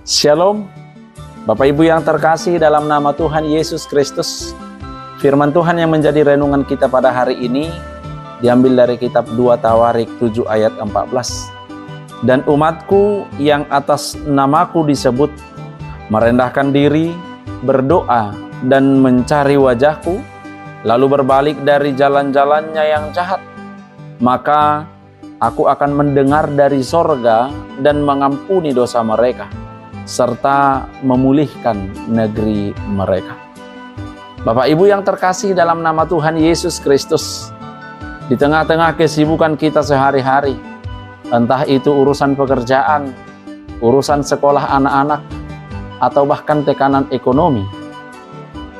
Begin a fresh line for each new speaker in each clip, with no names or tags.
Shalom, Bapak Ibu yang terkasih dalam nama Tuhan Yesus Kristus. Firman Tuhan yang menjadi renungan kita pada hari ini diambil dari kitab 2 Tawarik 7 ayat 14. Dan umatku yang atas namaku disebut merendahkan diri, berdoa dan mencari wajahku, lalu berbalik dari jalan-jalannya yang jahat, maka aku akan mendengar dari sorga dan mengampuni dosa mereka, serta memulihkan negeri mereka. Bapak Ibu yang terkasih dalam nama Tuhan Yesus Kristus, di tengah-tengah kesibukan kita sehari-hari, entah itu urusan pekerjaan, urusan sekolah anak-anak, atau bahkan tekanan ekonomi,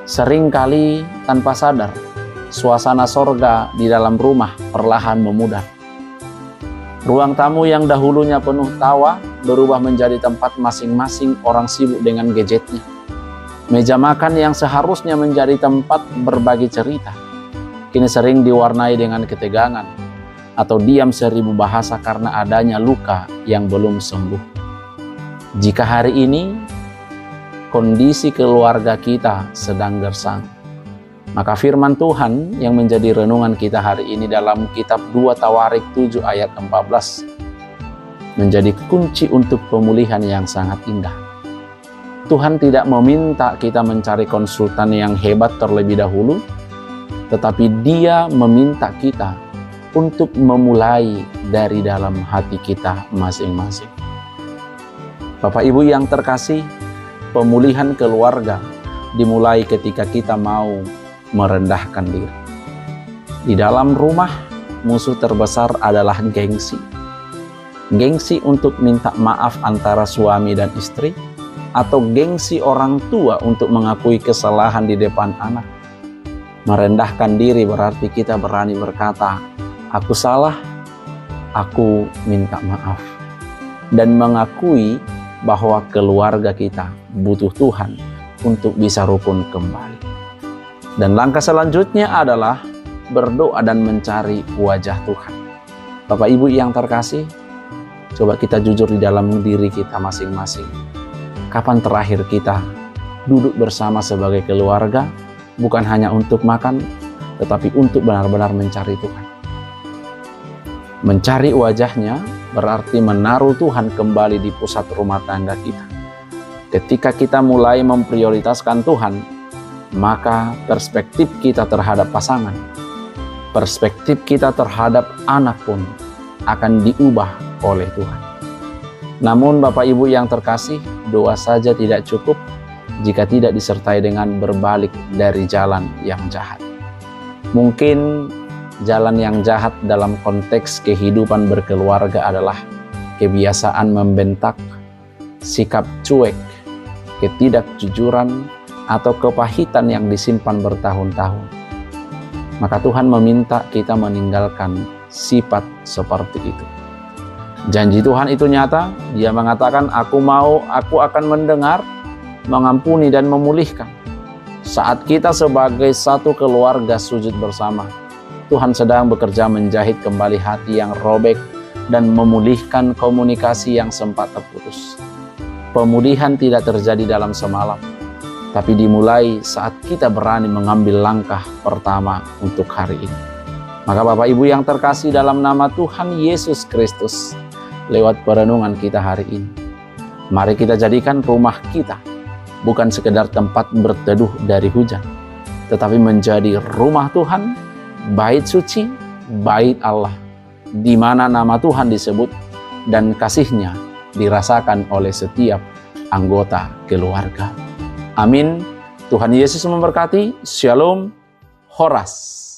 seringkali tanpa sadar, suasana sorga di dalam rumah perlahan memudar. Ruang tamu yang dahulunya penuh tawa berubah menjadi tempat masing-masing orang sibuk dengan gadgetnya. Meja makan yang seharusnya menjadi tempat berbagi cerita, kini sering diwarnai dengan ketegangan atau diam seribu bahasa karena adanya luka yang belum sembuh. Jika hari ini kondisi keluarga kita sedang gersang, maka firman Tuhan yang menjadi renungan kita hari ini dalam kitab 2 Tawarik 7 ayat 14 menjadi kunci untuk pemulihan yang sangat indah. Tuhan tidak meminta kita mencari konsultan yang hebat terlebih dahulu, tetapi Dia meminta kita untuk memulai dari dalam hati kita masing-masing. Bapak Ibu yang terkasih, pemulihan keluarga dimulai ketika kita mau merendahkan diri. Di dalam rumah, musuh terbesar adalah gengsi. Gengsi untuk minta maaf antara suami dan istri, atau gengsi orang tua untuk mengakui kesalahan di depan anak. Merendahkan diri berarti kita berani berkata, aku salah, aku minta maaf. Dan mengakui bahwa keluarga kita butuh Tuhan untuk bisa rukun kembali. Dan langkah selanjutnya adalah berdoa dan mencari wajah Tuhan. Bapak Ibu yang terkasih, coba kita jujur di dalam diri kita masing-masing. Kapan terakhir kita duduk bersama sebagai keluarga, bukan hanya untuk makan, tetapi untuk benar-benar mencari Tuhan. Mencari wajahnya berarti menaruh Tuhan kembali di pusat rumah tangga kita. Ketika kita mulai memprioritaskan Tuhan, maka perspektif kita terhadap pasangan, perspektif kita terhadap anak pun akan diubah oleh Tuhan. Namun Bapak Ibu yang terkasih, doa saja tidak cukup jika tidak disertai dengan berbalik dari jalan yang jahat. Mungkin jalan yang jahat dalam konteks kehidupan berkeluarga adalah kebiasaan membentak, sikap cuek, ketidakjujuran, atau kepahitan yang disimpan bertahun-tahun. Maka Tuhan meminta kita meninggalkan sifat seperti itu. Janji Tuhan itu nyata. Dia mengatakan, aku akan mendengar, mengampuni dan memulihkan. Saat kita sebagai satu keluarga sujud bersama, Tuhan sedang bekerja menjahit kembali hati yang robek dan memulihkan komunikasi yang sempat terputus. Pemulihan tidak terjadi dalam semalam, tapi dimulai saat kita berani mengambil langkah pertama untuk hari ini. Maka Bapak Ibu yang terkasih dalam nama Tuhan Yesus Kristus, lewat perenungan kita hari ini, mari kita jadikan rumah kita bukan sekedar tempat berteduh dari hujan, tetapi menjadi rumah Tuhan, bait suci, bait Allah, di mana nama Tuhan disebut dan kasih-Nya dirasakan oleh setiap anggota keluarga. Amin. Tuhan Yesus memberkati. Shalom. Horas.